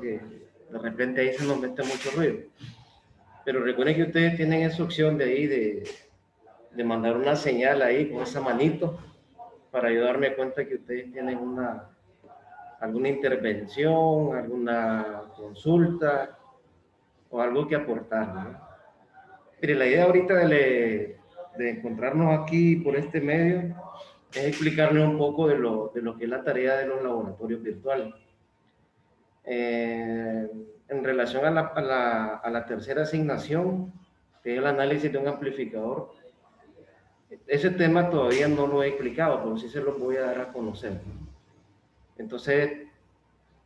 que de repente ahí se nos mete mucho ruido. Pero recuerden que ustedes tienen esa opción de ahí de mandar una señal ahí con esa manito para ayudarme cuenta que ustedes tienen alguna intervención, alguna consulta o algo que aportar, ¿no? Mire, la idea ahorita de encontrarnos aquí por este medio es explicarles un poco de lo que es la tarea de los laboratorios virtuales. En relación a la tercera asignación, que es el análisis de un amplificador, ese tema todavía no lo he explicado, pero sí se lo voy a dar a conocer. Entonces,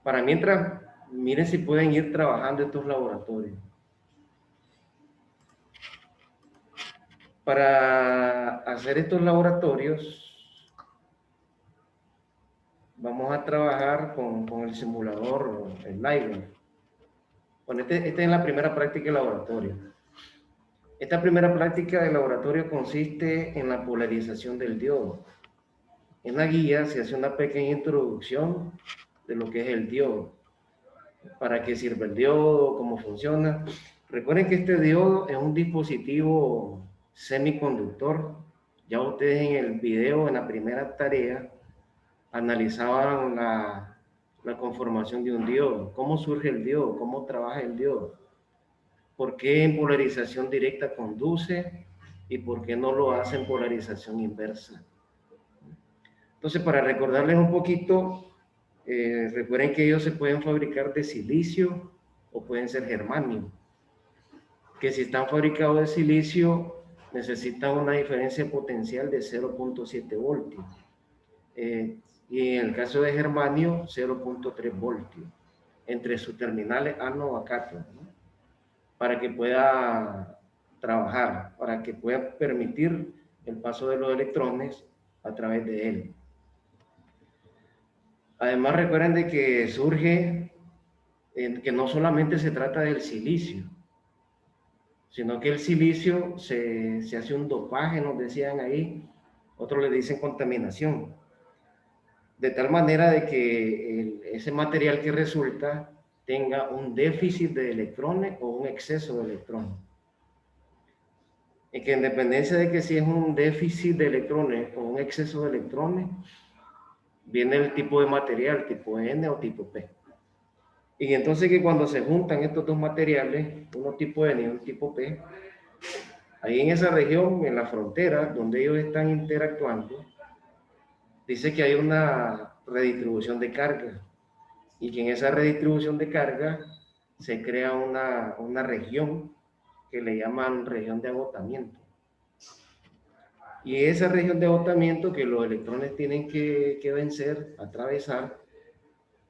para mientras, miren si pueden ir trabajando estos laboratorios. Para hacer estos laboratorios, vamos a trabajar con el simulador, el LiveWire. Bueno, esta es la primera práctica de laboratorio. Esta primera práctica de laboratorio consiste en la polarización del diodo. En la guía se hace una pequeña introducción de lo que es el diodo, para qué sirve el diodo, cómo funciona. Recuerden que este diodo es un dispositivo semiconductor. Ya ustedes en el video, en la primera tarea, analizaban la conformación de un diodo, cómo surge el diodo, cómo trabaja el diodo, por qué en polarización directa conduce y por qué no lo hace en polarización inversa. Entonces, para recordarles un poquito, recuerden que ellos se pueden fabricar de silicio o pueden ser germanio, que si están fabricados de silicio necesitan una diferencia potencial de 0.7 voltios. Y en el caso de germanio, 0.3 voltios entre sus terminales ánodo a cátodo, ¿no? Para que pueda trabajar, para que pueda permitir el paso de los electrones a través de él. Además, recuerden de que surge que no solamente se trata del silicio, sino que el silicio se hace un dopaje, nos decían ahí, otros le dicen contaminación, de tal manera de que ese material que resulta tenga un déficit de electrones o un exceso de electrones. Y que en dependencia de que si es un déficit de electrones o un exceso de electrones, viene el tipo de material, tipo N o tipo P. Y entonces que cuando se juntan estos dos materiales, uno tipo N y un tipo P, ahí en esa región, en la frontera, donde ellos están interactuando, dice que hay una redistribución de carga y que en esa redistribución de carga se crea una región que le llaman región de agotamiento. Y esa región de agotamiento que los electrones tienen que vencer, atravesar,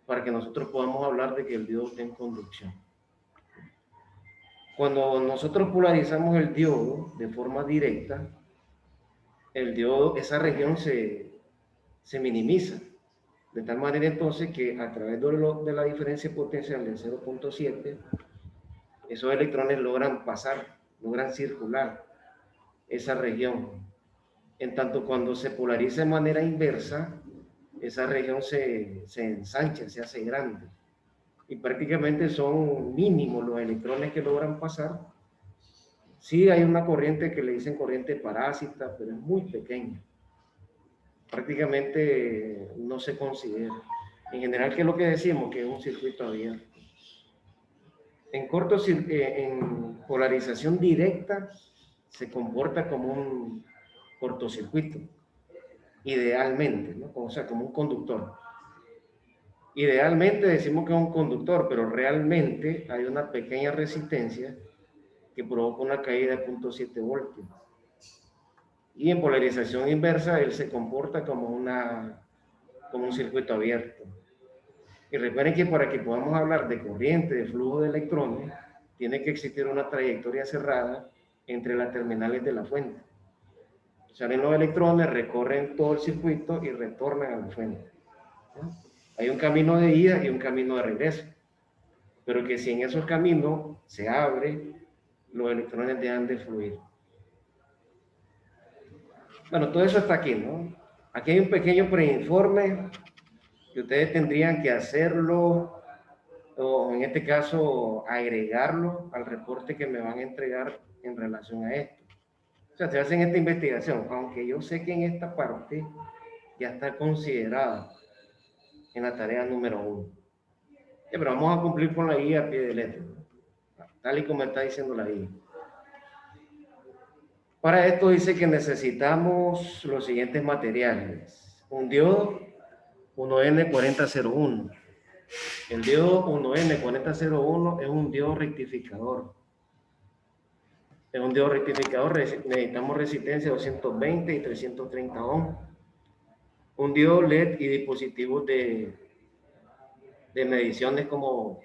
para que nosotros podamos hablar de que el diodo está en conducción. Cuando nosotros polarizamos el diodo de forma directa, el diodo, esa región se minimiza, de tal manera entonces que a través de la diferencia potencial de 0.7, esos electrones logran pasar, logran circular esa región. En tanto cuando se polariza de manera inversa, esa región se ensancha, se hace grande. Y prácticamente son mínimos los electrones que logran pasar. Sí hay una corriente que le dicen corriente parásita, pero es muy pequeña. Prácticamente no se considera. En general, ¿qué es lo que decimos? Que es un circuito abierto. En polarización directa se comporta como un cortocircuito, idealmente, ¿no? O sea, como un conductor. Idealmente decimos que es un conductor, pero realmente hay una pequeña resistencia que provoca una caída de 0.7 voltios. Y en polarización inversa, él se comporta como un circuito abierto. Y recuerden que para que podamos hablar de corriente, de flujo de electrones, tiene que existir una trayectoria cerrada entre las terminales de la fuente. Salen los electrones, recorren todo el circuito y retornan a la fuente. ¿Sí? Hay un camino de ida y un camino de regreso. Pero que si en esos caminos se abre, los electrones dejan de fluir. Bueno, todo eso está aquí, ¿no? Aquí hay un pequeño preinforme que ustedes tendrían que hacerlo o en este caso agregarlo al reporte que me van a entregar en relación a esto. O sea, se hacen esta investigación, aunque yo sé que en esta parte ya está considerada en la tarea número 1. Pero vamos a cumplir con la guía a pie de letra, tal y como está diciendo la guía. Para esto dice que necesitamos los siguientes materiales. Un diodo 1N4001. El diodo 1N4001 es un diodo rectificador. Es un diodo rectificador, necesitamos resistencia 220 y 330 ohm. Un diodo LED y dispositivos de mediciones como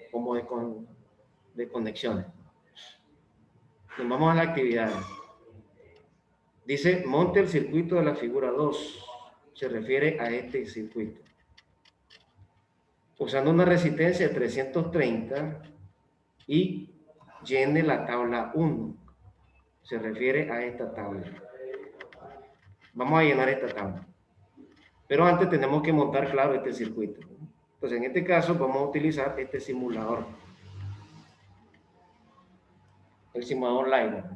de conexiones. Nos vamos a la actividad. Dice, monte el circuito de la figura 2. Se refiere a este circuito. Usando una resistencia de 330 y llene la tabla 1. Se refiere a esta tabla. Vamos a llenar esta tabla. Pero antes tenemos que montar, claro, este circuito. Entonces, en este caso, vamos a utilizar este simulador. El simulador LiDAR.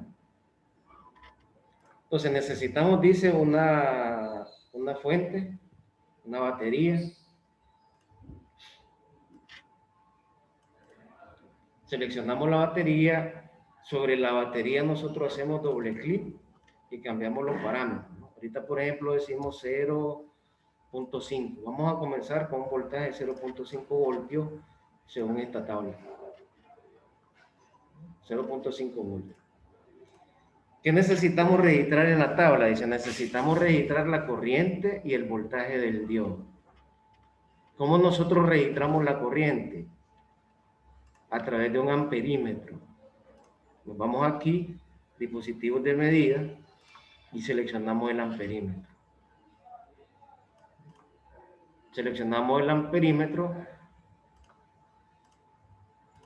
Entonces, necesitamos, dice, una fuente, una batería. Seleccionamos la batería. Sobre la batería nosotros hacemos doble clic y cambiamos los parámetros. Ahorita, por ejemplo, decimos 0.5. Vamos a comenzar con un voltaje de 0.5 voltios según esta tabla. 0.5 voltios. ¿Qué necesitamos registrar en la tabla? Dice, necesitamos registrar la corriente y el voltaje del diodo. ¿Cómo nosotros registramos la corriente? A través de un amperímetro. Nos vamos aquí, dispositivos de medida, y seleccionamos el amperímetro. Seleccionamos el amperímetro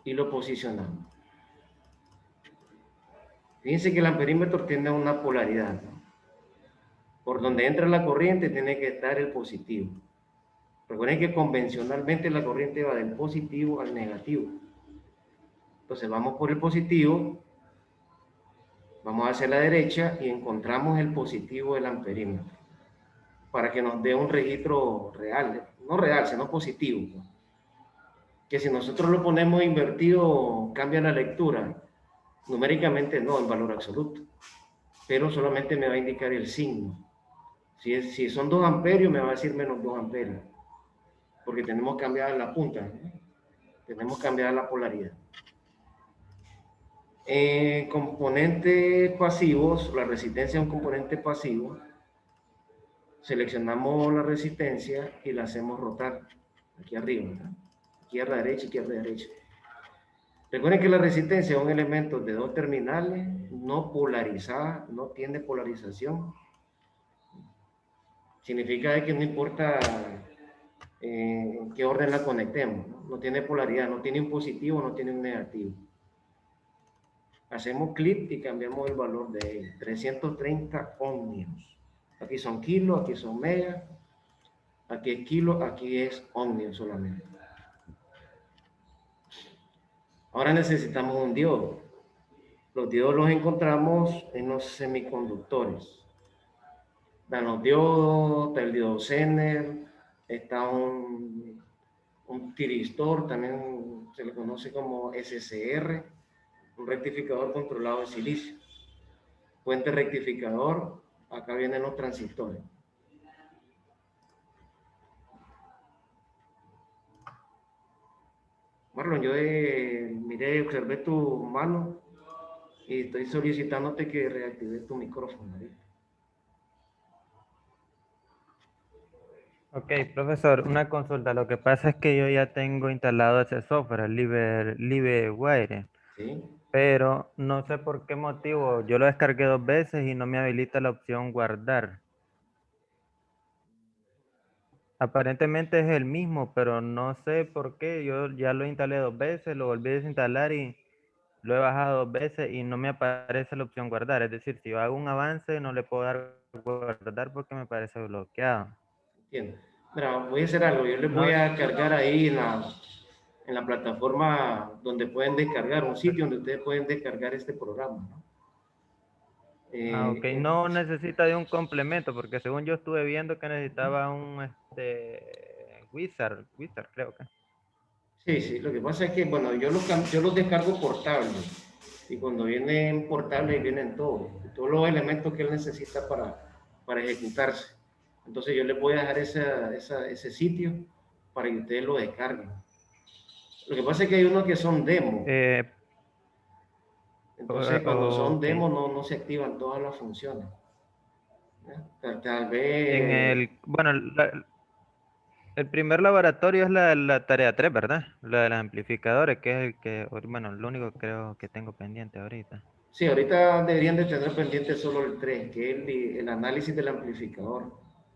y lo posicionamos. Fíjense que el amperímetro tiene una polaridad, ¿no? Por donde entra la corriente tiene que estar el positivo. Recuerden que convencionalmente la corriente va del positivo al negativo. Entonces vamos por el positivo, vamos hacia la derecha y encontramos el positivo del amperímetro para que nos dé un registro real, no real, sino positivo. Que si nosotros lo ponemos invertido, cambia la lectura. Numéricamente no, en valor absoluto, pero solamente me va a indicar el signo. Si son 2 amperios, me va a decir menos 2 amperios, porque tenemos cambiada la punta, ¿no? Tenemos cambiada la polaridad. Componentes pasivos, la resistencia es un componente pasivo. Seleccionamos la resistencia y la hacemos rotar aquí arriba, ¿verdad? Izquierda, derecha, izquierda, derecha. Recuerden que la resistencia es un elemento de 2 terminales, no polarizada, no tiene polarización. Significa que no importa en qué orden la conectemos, ¿no? No tiene polaridad, no tiene un positivo, no tiene un negativo. Hacemos clic y cambiamos el valor de él, 330 ohmios. Aquí son kilos, aquí son megas, aquí es kilo, aquí es ohmios solamente. Ahora necesitamos un diodo. Los diodos los encontramos en los semiconductores. Están los diodos, está el diodo Zener, está un tiristor, también se le conoce como SCR, un rectificador controlado de silicio. Puente rectificador, acá vienen los transistores. Marlon, yo miré, observé tu mano y estoy solicitándote que reactives tu micrófono. ¿Sí? Ok, profesor, una consulta. Lo que pasa es que yo ya tengo instalado ese software, el LiveWire, ¿Sí? pero no sé por qué motivo. Yo lo descargué 2 veces y no me habilita la opción guardar. Aparentemente es el mismo, pero no sé por qué. Yo ya lo instalé 2 veces, lo volví a desinstalar y lo he bajado 2 veces y no me aparece la opción guardar. Es decir, si yo hago un avance, no le puedo dar guardar porque me parece bloqueado. Entiendo. Mira, voy a hacer algo. Yo les voy No, a cargar ahí en la plataforma donde pueden descargar, un sitio donde ustedes pueden descargar este programa, ¿no? Ok, no necesita de un complemento, porque según yo estuve viendo que necesitaba un Wizard creo que. Sí, sí, lo que pasa es que, bueno, yo los descargo portables y cuando vienen portables vienen todos los elementos que él necesita para ejecutarse. Entonces yo les voy a dejar ese sitio para que ustedes lo descarguen. Lo que pasa es que hay unos que son demo, Eh, entonces cuando son ok. demo no se activan todas las funciones. ¿Ya? Tal En vez, el, bueno, el primer laboratorio es la tarea 3, ¿verdad? La de los amplificadores, que es el que, bueno, lo único que creo que tengo pendiente ahorita. sí, ahorita deberían de tener pendiente solo el 3, que es el análisis del amplificador,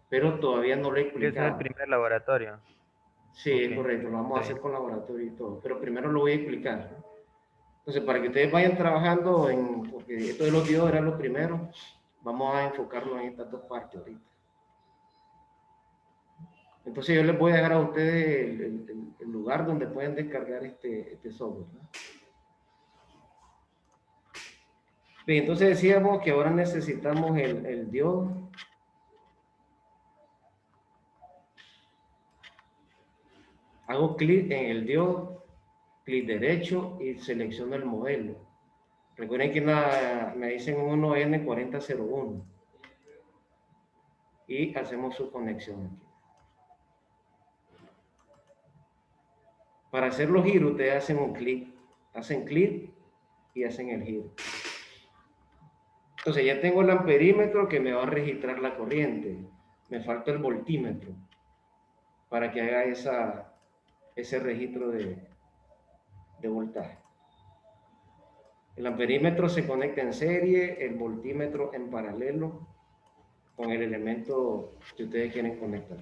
pero todavía no lo he Que ese es el explicado. primer laboratorio. Sí, Ok, es correcto, lo vamos a está hacer bien. con laboratorio y todo, pero primero lo voy a explicar, ¿no? Entonces, para que ustedes vayan trabajando porque esto de los diodos era lo primero, vamos a enfocarnos en estas dos partes ahorita. Entonces, yo les voy a dejar a ustedes el lugar donde pueden descargar este software, ¿no? Bien, entonces decíamos que ahora necesitamos el diodo. Hago clic en el diodo, clic derecho y selecciono el modelo. Recuerden que me dicen 1N4001 y hacemos su conexión aquí. Para hacer los giros, ustedes hacen clic y hacen el giro. Entonces ya tengo el amperímetro que me va a registrar la corriente. Me falta el voltímetro para que haga ese registro de voltaje. El amperímetro se conecta en serie, el voltímetro en paralelo con el elemento que ustedes quieren conectar.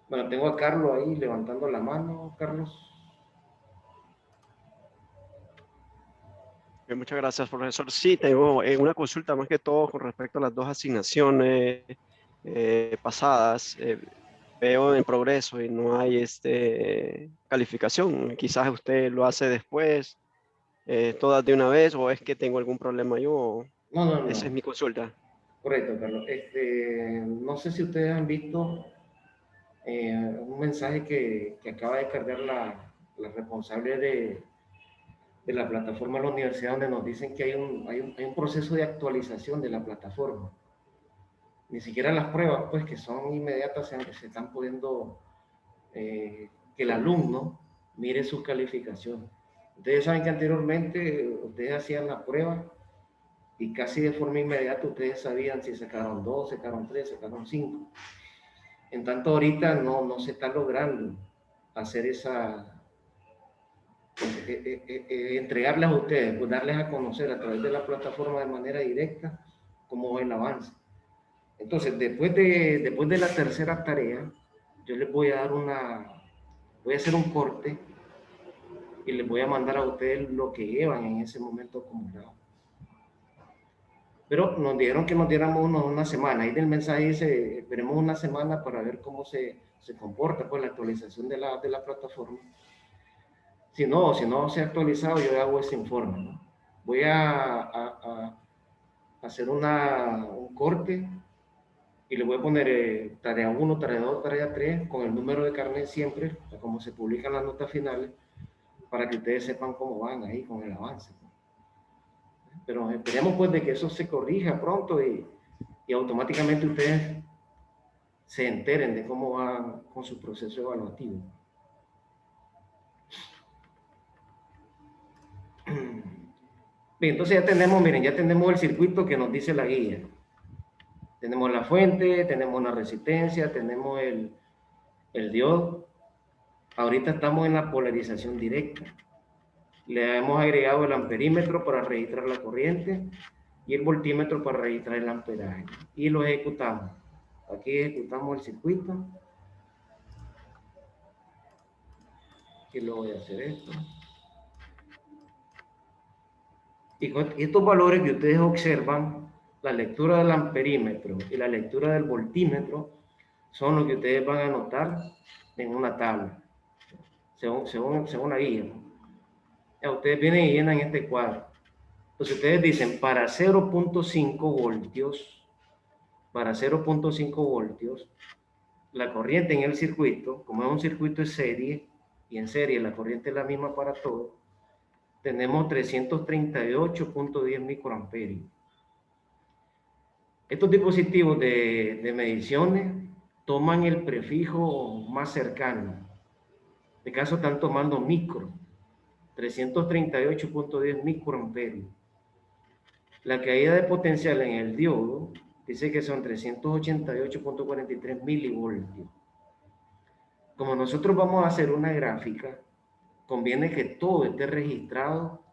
Bueno, tengo a Carlos ahí levantando la mano. Carlos. Muchas gracias, profesor. Sí, tengo una consulta más que todo con respecto a las dos asignaciones pasadas. Veo en progreso y no hay calificación. Quizás usted lo hace después, todas de una vez, o es que tengo algún problema yo. Esa es No. mi consulta. Correcto, Carlos. No sé si ustedes han visto un mensaje que acaba de cargar la responsable de la plataforma de la universidad donde nos dicen que hay un proceso de actualización de la plataforma. Ni siquiera las pruebas, pues que son inmediatas, se están pudiendo que el alumno mire sus calificaciones. Ustedes saben que anteriormente ustedes hacían la prueba y casi de forma inmediata ustedes sabían si sacaron 2, sacaron 3, sacaron 5. En tanto ahorita no se está logrando hacer entregarles a ustedes, pues darles a conocer a través de la plataforma de manera directa cómo es el avance. Entonces, después de la tercera tarea, yo les voy a dar voy a hacer un corte y les voy a mandar a ustedes lo que llevan en ese momento acumulado. Pero nos dijeron que nos diéramos una semana. Ahí del mensaje dice, esperemos una semana para ver cómo se comporta pues, la actualización de la plataforma. Si no se ha actualizado, yo hago ese informe, ¿no? Voy a hacer un corte y le voy a poner tarea 1, tarea 2, tarea 3 con el número de carnet siempre, como se publican las notas finales, para que ustedes sepan cómo van ahí con el avance. Pero esperemos pues de que eso se corrija pronto y automáticamente ustedes se enteren de cómo van con su proceso evaluativo. Bien, entonces ya tenemos el circuito que nos dice la guía. Tenemos la fuente, tenemos la resistencia, tenemos el diodo. Ahorita estamos en la polarización directa. Le hemos agregado el amperímetro para registrar la corriente y el voltímetro para registrar el amperaje. Y lo ejecutamos. Aquí ejecutamos el circuito. Aquí lo voy a hacer esto. Y con estos valores que ustedes observan, la lectura del amperímetro y la lectura del voltímetro son lo que ustedes van a anotar en una tabla. según la guía. Ya, ustedes vienen y llenan este cuadro. Entonces ustedes dicen, para 0.5 voltios, la corriente en el circuito, como es un circuito de serie, y en serie la corriente es la misma para todos, tenemos 338.10 microamperios. Estos dispositivos de mediciones toman el prefijo más cercano. En este caso están tomando micro, 338.10 microamperios. La caída de potencial en el diodo dice que son 388.43 milivoltios. Como nosotros vamos a hacer una gráfica, conviene que todo esté registrado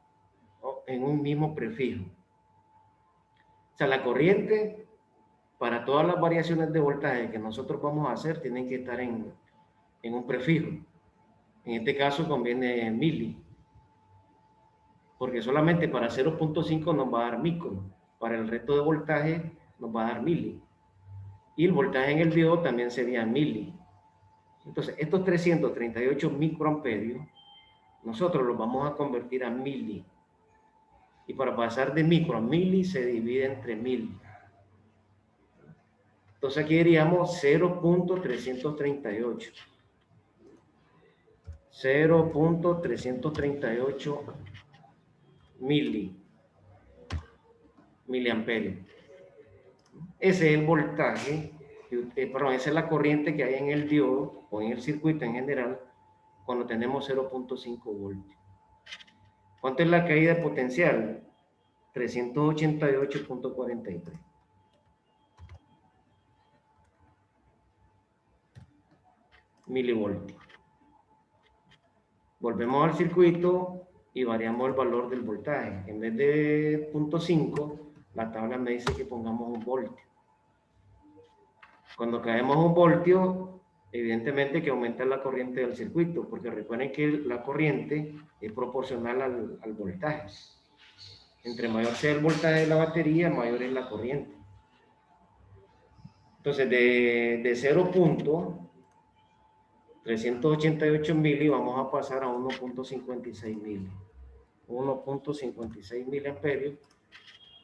en un mismo prefijo. O sea, la corriente, para todas las variaciones de voltaje que nosotros vamos a hacer, tienen que estar en un prefijo. En este caso conviene mili, porque solamente para 0.5 nos va a dar micro, para el resto de voltaje nos va a dar mili. Y el voltaje en el diodo también sería mili. Entonces, estos 338 microamperios, nosotros los vamos a convertir a mili. Y para pasar de micro a mili se divide entre 1000. Entonces aquí diríamos 0.338. 0.338 miliamperios. Ese es el voltaje, perdón, esa es la corriente que hay en el diodo o en el circuito en general cuando tenemos 0.5 voltios. ¿Cuánto es la caída de potencial? 388.43. milivoltios. Volvemos al circuito y variamos el valor del voltaje. En vez de 0.5, la tabla me dice que pongamos 1 voltio. Cuando caemos 1 voltio, evidentemente que aumenta la corriente del circuito, porque recuerden que la corriente es proporcional al voltaje. Entre mayor sea el voltaje de la batería, mayor es la corriente. Entonces, de 0.388 mili vamos a pasar a 1.56 mili. 1.56 miliamperios.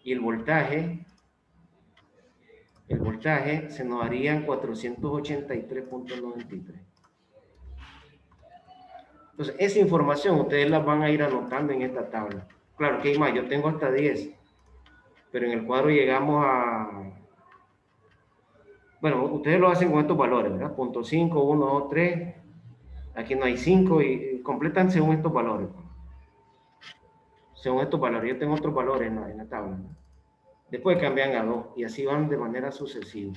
Y el voltaje se nos daría 483.93. Entonces, esa información ustedes la van a ir anotando en esta tabla. Claro que hay más, yo tengo hasta 10, pero en el cuadro llegamos a... Bueno, ustedes lo hacen con estos valores, ¿verdad? 0.5, 1, 2, 3. Aquí no hay 5 y completan según estos valores. Según estos valores, yo tengo otros valores en la tabla, ¿no? Después cambian a 2 y así van de manera sucesiva.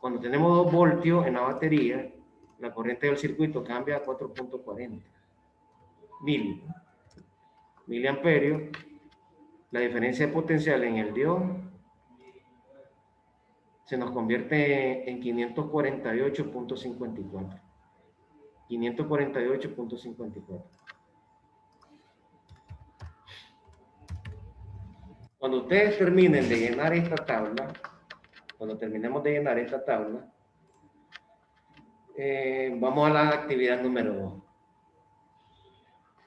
Cuando tenemos 2 voltios en la batería, la corriente del circuito cambia a 4.40 miliamperios. La diferencia de potencial en el diodo se nos convierte en 548.54. 548.54. Cuando ustedes terminen de llenar esta tabla, cuando terminemos de llenar esta tabla, vamos a la actividad número 2.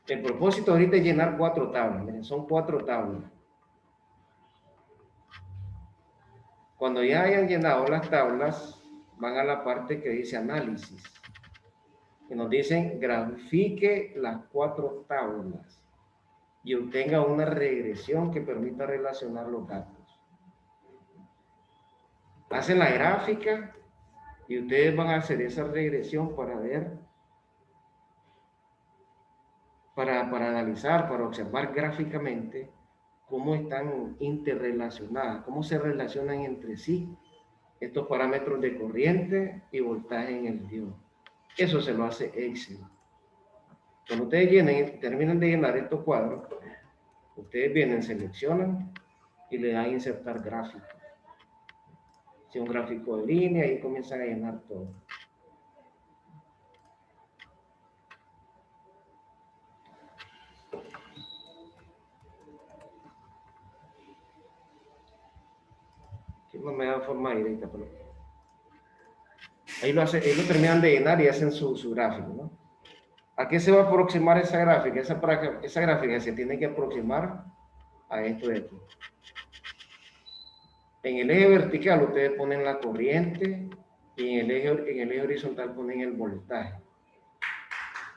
El propósito ahorita es llenar 4 tablas. Miren, son 4 tablas. Cuando ya hayan llenado las tablas, van a la parte que dice análisis. Y nos dicen, grafique las 4 tablas y obtenga una regresión que permita relacionar los datos. Hacen la gráfica y ustedes van a hacer esa regresión para ver, para analizar, para observar gráficamente cómo están interrelacionadas, cómo se relacionan entre sí estos parámetros de corriente y voltaje en el diodo. Eso se lo hace Excel. Cuando ustedes terminan de llenar estos cuadros, ustedes vienen, seleccionan y le dan a insertar gráfico. Si un gráfico de línea y comienzan a llenar todo. Aquí no me da forma directa, pero ahí lo terminan de llenar y hacen su gráfico, ¿no? ¿A qué se va a aproximar esa gráfica? Esa gráfica se tiene que aproximar a esto de aquí. En el eje vertical ustedes ponen la corriente y en el eje horizontal ponen el voltaje.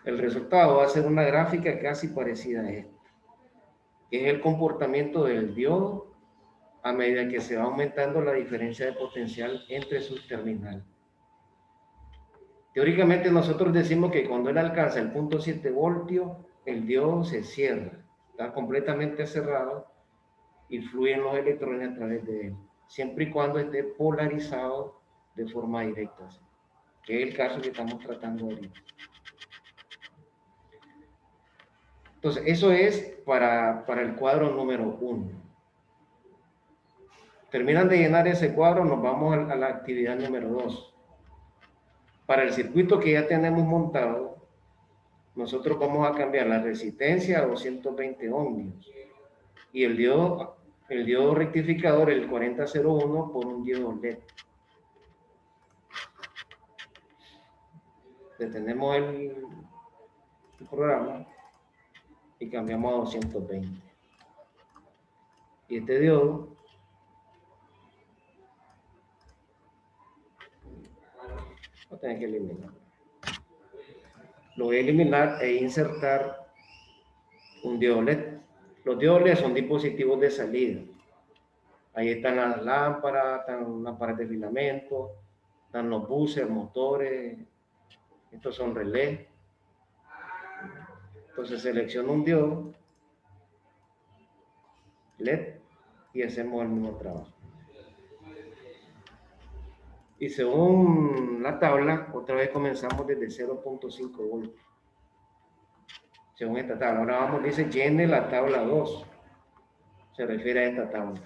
El resultado va a ser una gráfica casi parecida a esta, que es el comportamiento del diodo a medida que se va aumentando la diferencia de potencial entre sus terminales. Teóricamente nosotros decimos que cuando él alcanza el punto 7 voltios, el diodo se cierra, está completamente cerrado y fluyen los electrones a través de él, siempre y cuando esté polarizado de forma directa, que es el caso que estamos tratando ahorita. Entonces, eso es para el cuadro número 1. Terminan de llenar ese cuadro, nos vamos a la actividad número 2. Para el circuito que ya tenemos montado, nosotros vamos a cambiar la resistencia a 220 ohmios y el diodo rectificador, el 4001, por un diodo LED. Detenemos el programa y cambiamos a 220. Y este diodo lo tengo que eliminar. Lo voy a eliminar e insertar un diodo LED. Los diodos LED son dispositivos de salida. Ahí están las lámparas, están las paredes de filamento, están los buses, motores. Estos son relés. Entonces selecciono un diodo LED y hacemos el mismo trabajo. Y según la tabla, otra vez comenzamos desde 0.5 voltios. Según esta tabla. Ahora vamos, dice llene la tabla 2. Se refiere a esta tabla.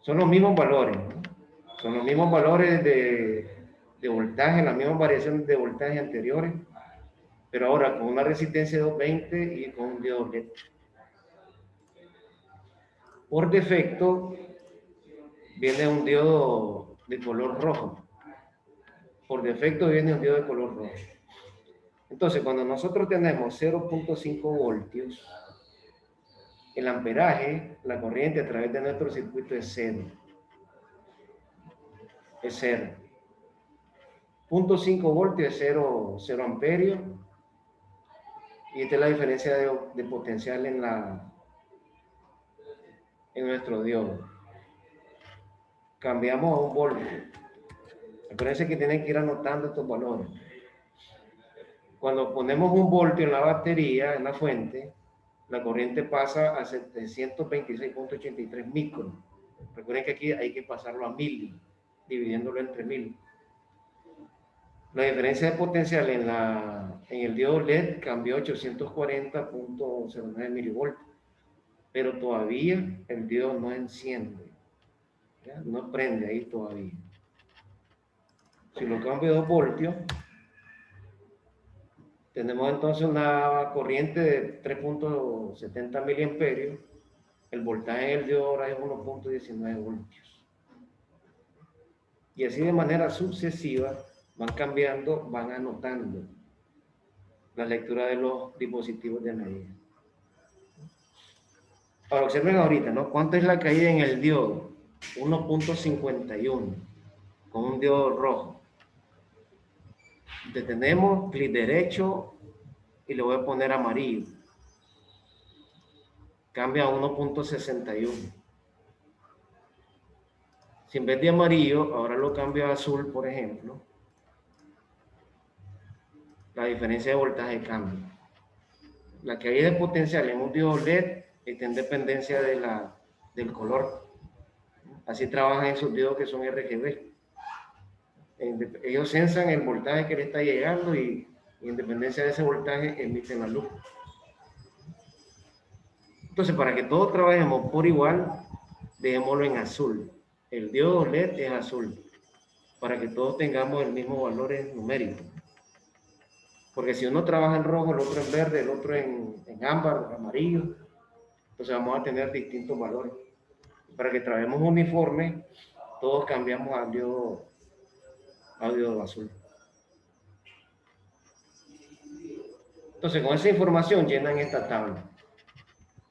Son los mismos valores, ¿no? Son los mismos valores de voltaje, las mismas variaciones de voltaje anteriores, pero ahora con una resistencia de 220 y con un diodo LED. Por defecto, viene un diodo de color rojo. Por defecto viene un diodo de color rojo. Entonces, cuando nosotros tenemos 0.5 voltios, el amperaje, la corriente a través de nuestro circuito es 0. Es 0. 0.5 voltios es 0 amperios. Y esta es la diferencia de potencial en nuestro diodo. Cambiamos a 1 voltio. Acuérdense que tienen que ir anotando estos valores. Cuando ponemos 1 voltio en la batería, en la fuente, la corriente pasa a 726.83 micros. Recuerden que aquí hay que pasarlo a mil, dividiéndolo entre 1000. La diferencia de potencial en el diodo LED cambió a 840.09 milivoltios, pero todavía el diodo no enciende, ¿ya? No prende ahí todavía. Si lo cambio a 2 voltios, tenemos entonces una corriente de 3.70 miliamperios. El voltaje en el diodo ahora es 1.19 voltios. Y así de manera sucesiva van cambiando, van anotando la lectura de los dispositivos de medida. Ahora observen ahorita, ¿no? ¿Cuánto es la caída en el diodo? 1.51 con un diodo rojo. Detenemos, clic derecho y le voy a poner amarillo. Cambia a 1.61. Si en vez de amarillo, ahora lo cambio a azul, por ejemplo, la diferencia de voltaje cambia. La caída de potencial en un diodo LED está en dependencia del color. Así trabajan esos diodos que son RGB. Ellos censan el voltaje que le está llegando y en dependencia de ese voltaje emiten la luz. Entonces, para que todos trabajemos por igual, dejémoslo en azul. El diodo LED es azul, para que todos tengamos el mismo valor numérico. Porque si uno trabaja en rojo, el otro en verde, el otro en ámbar, amarillo, entonces vamos a tener distintos valores. Para que trabajemos uniforme, todos cambiamos a diodo azul. Entonces, con esa información llenan esta tabla.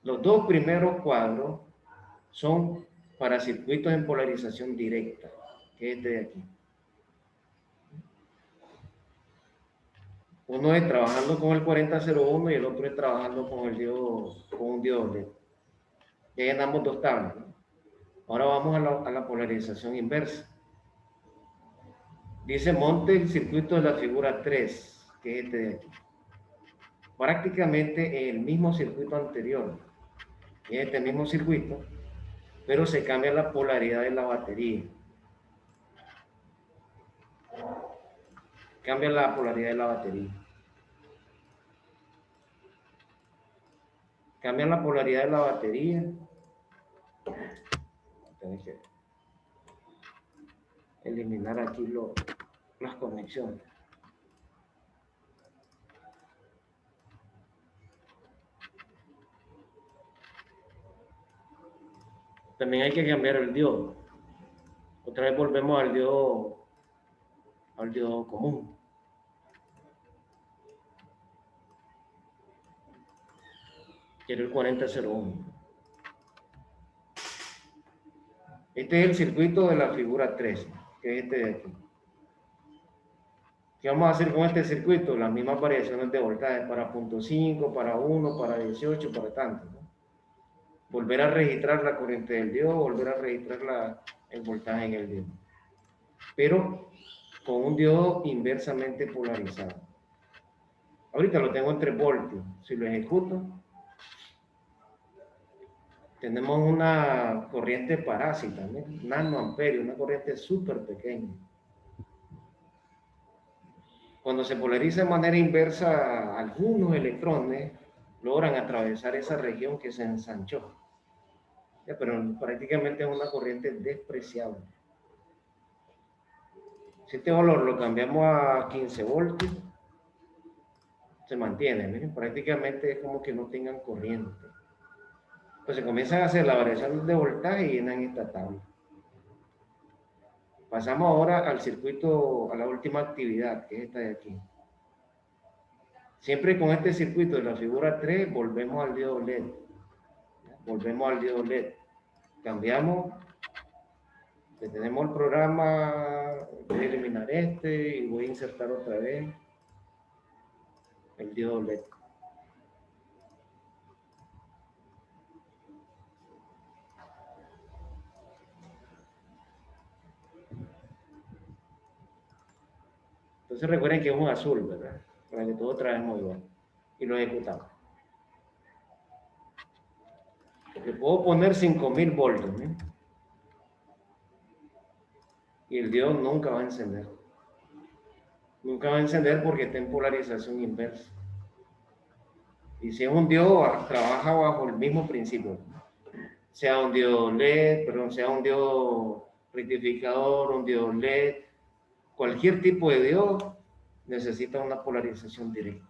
Los dos primeros cuadros son para circuitos en polarización directa, que es este de aquí. Uno es trabajando con el 4001 y el otro es trabajando con un diodo LED. Ya llenamos dos tablas, ¿no? Ahora vamos a la polarización inversa. Dice monte el circuito de la figura 3, que es este de aquí. Prácticamente el mismo circuito anterior, que es este mismo circuito, pero se cambia la polaridad de la batería. Cambia la polaridad de la batería. Cambia la polaridad de la batería. Tengo que eliminar aquí las conexiones. También hay que cambiar el diodo. Otra vez volvemos al diodo común. Quiero el 4001. Este es el circuito de la figura 3, que es este de aquí. ¿Qué vamos a hacer con este circuito? Las mismas variaciones de voltaje para 0.5, para 1, para 18, para tanto, ¿no? Volver a registrar la corriente del diodo, volver a registrar el voltaje en el diodo. Pero con un diodo inversamente polarizado. Ahorita lo tengo en 3 voltios. Si lo ejecuto, tenemos una corriente parásita, ¿no? Nanoamperio, una corriente súper pequeña. Cuando se polariza de manera inversa, algunos electrones logran atravesar esa región que se ensanchó. Pero prácticamente es una corriente despreciable. Si este valor lo cambiamos a 15 voltios, se mantiene, miren, prácticamente es como que no tengan corriente. Entonces comienzan a hacer la variación de voltaje y llenan esta tabla. Pasamos ahora al circuito, a la última actividad, que es esta de aquí. Siempre con este circuito de la figura 3, volvemos al diodo LED. Volvemos al diodo LED. Cambiamos, detenemos el programa, voy a eliminar este y voy a insertar otra vez el diodo LED. Entonces recuerden que es un azul, ¿verdad? Para que todo traemos igual. Y lo ejecutamos. Le puedo poner 5000 voltios, ¿no? Y el diodo nunca va a encender. Nunca va a encender porque está en polarización inversa. Y si es un diodo, trabaja bajo el mismo principio. Sea un diodo LED, perdón, sea un diodo rectificador, un diodo LED, cualquier tipo de diodo necesita una polarización directa.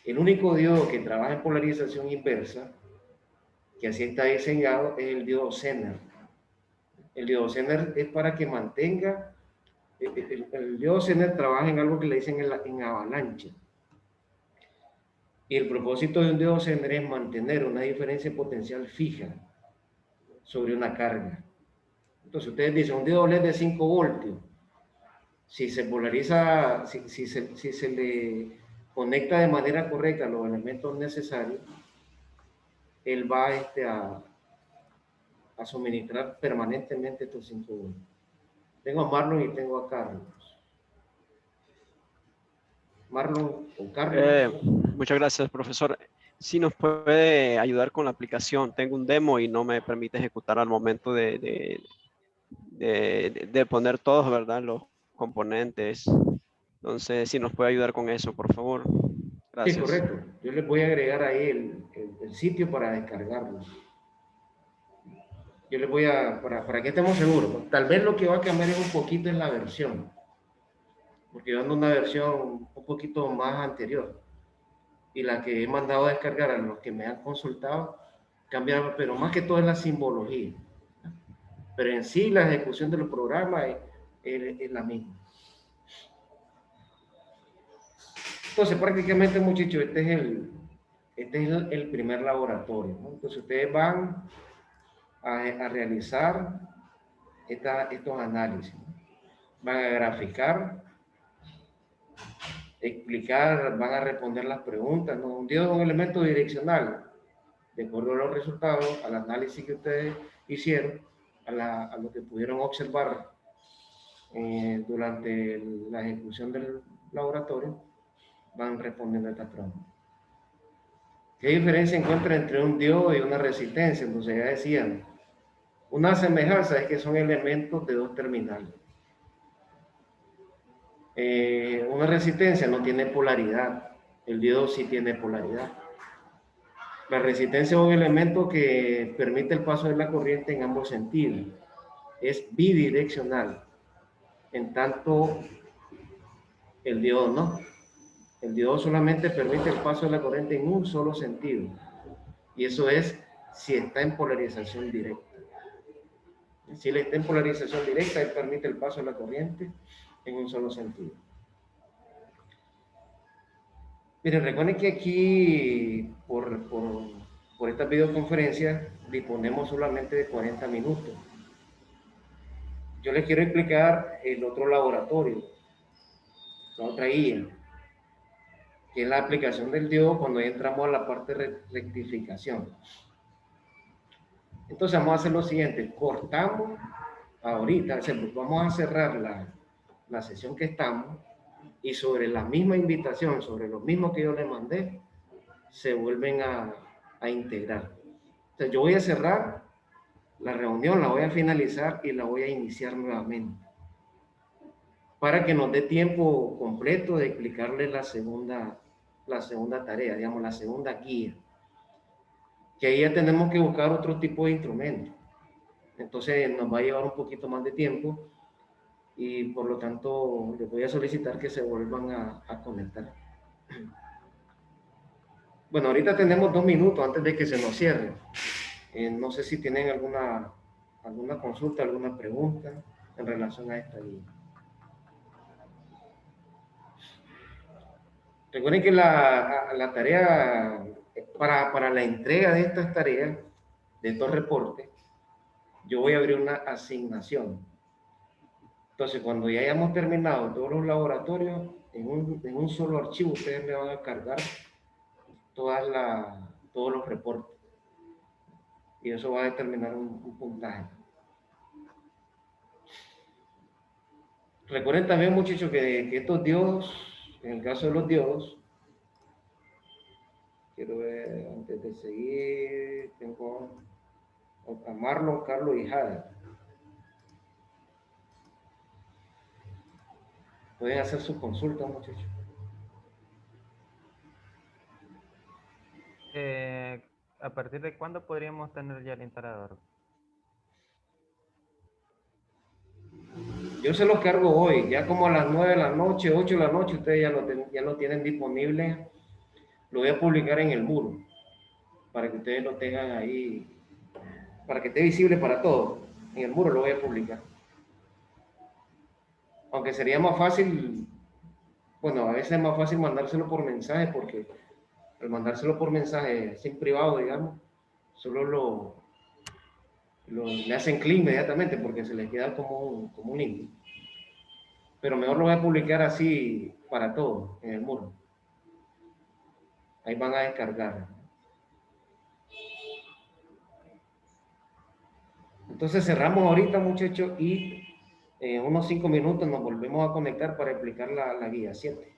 El único diodo que trabaja en polarización inversa, que así está diseñado, es el diodo Zener. El diodo Zener es para que mantenga, el diodo Zener trabaja en algo que le dicen en avalancha. Y el propósito de un diodo Zener es mantener una diferencia potencial fija sobre una carga. Entonces ustedes dicen, un diodo LED de 5 voltios, si se polariza, si se le conecta de manera correcta los elementos necesarios, él va a suministrar permanentemente estos 5 voltios. Tengo a Marlon y tengo a Carlos. Marlon o Carlos. Muchas gracias, profesor. Si nos puede ayudar con la aplicación. Tengo un demo y no me permite ejecutar al momento de poner todos, ¿verdad? Los componentes. Entonces, si nos puede ayudar con eso, por favor. Gracias. Sí, correcto. Yo les voy a agregar ahí el sitio para descargarlo. Yo les voy a, para que estemos seguros, tal vez lo que va a cambiar es un poquito en la versión, porque yo ando una versión un poquito más anterior, y la que he mandado a descargar a los que me han consultado, cambiaba, pero más que todo es la simbología. Pero en sí la ejecución de los programas es la misma. Entonces, prácticamente, muchachos, este es el primer laboratorio, ¿no? Entonces, ustedes van a realizar estos análisis, ¿no? Van a graficar, explicar, van a responder las preguntas, ¿no? Un Dios es un elemento direccional, de acuerdo a los resultados, al análisis que ustedes hicieron, a lo que pudieron observar durante la ejecución del laboratorio, van respondiendo estas preguntas. ¿Qué diferencia encuentra entre un diodo y una resistencia? Entonces ya decían, una semejanza es que son elementos de dos terminales. Una resistencia no tiene polaridad, el diodo sí tiene polaridad. La resistencia es un elemento que permite el paso de la corriente en ambos sentidos. Es bidireccional, en tanto el diodo no. El diodo solamente permite el paso de la corriente en un solo sentido. Y eso es si está en polarización directa. Si él está en polarización directa, él permite el paso de la corriente en un solo sentido. Miren, recuerden que aquí, por esta videoconferencia, disponemos solamente de 40 minutos. Yo les quiero explicar el otro laboratorio, la otra guía, que es la aplicación del diodo cuando ya entramos a la parte de rectificación. Entonces vamos a hacer lo siguiente, cortamos ahorita, vamos a cerrar la sesión que estamos y sobre la misma invitación, sobre lo mismo que yo les mandé, se vuelven a integrar. Entonces yo voy a cerrar la reunión, la voy a finalizar y la voy a iniciar nuevamente para que nos dé tiempo completo de explicarles la segunda tarea, digamos, la segunda guía, que ahí ya tenemos que buscar otro tipo de instrumento. Entonces nos va a llevar un poquito más de tiempo y por lo tanto les voy a solicitar que se vuelvan a conectar. Bueno, ahorita tenemos 2 minutos antes de que se nos cierre. No sé si tienen alguna consulta, alguna pregunta en relación a esta guía. Recuerden que la tarea, para la entrega de estas tareas, de estos reportes, yo voy a abrir una asignación. Entonces, cuando ya hayamos terminado todos los laboratorios, en un solo archivo ustedes me van a cargar todos los reportes. Y eso va a determinar un puntaje. Recuerden también, muchachos, que estos diodos, en el caso de los diodos, quiero ver, antes de seguir, tengo a Marlon, Carlos y Jade. Pueden hacer su consulta, muchachos. ¿A partir de cuándo podríamos tener ya el instalador? Yo se los cargo hoy, ya como a las 9 de la noche, 8 de la noche, ustedes ya lo tienen disponible. Lo voy a publicar en el muro, para que ustedes lo tengan ahí, para que esté visible para todos. En el muro lo voy a publicar. Aunque sería más fácil, bueno, a veces es más fácil mandárselo por mensaje, porque al mandárselo por mensaje, sin privado, digamos, solo le hacen clic inmediatamente porque se les queda como un link. Pero mejor lo voy a publicar así para todos en el muro. Ahí van a descargar. Entonces cerramos ahorita, muchachos, y en unos 5 minutos nos volvemos a conectar para explicar la guía 7.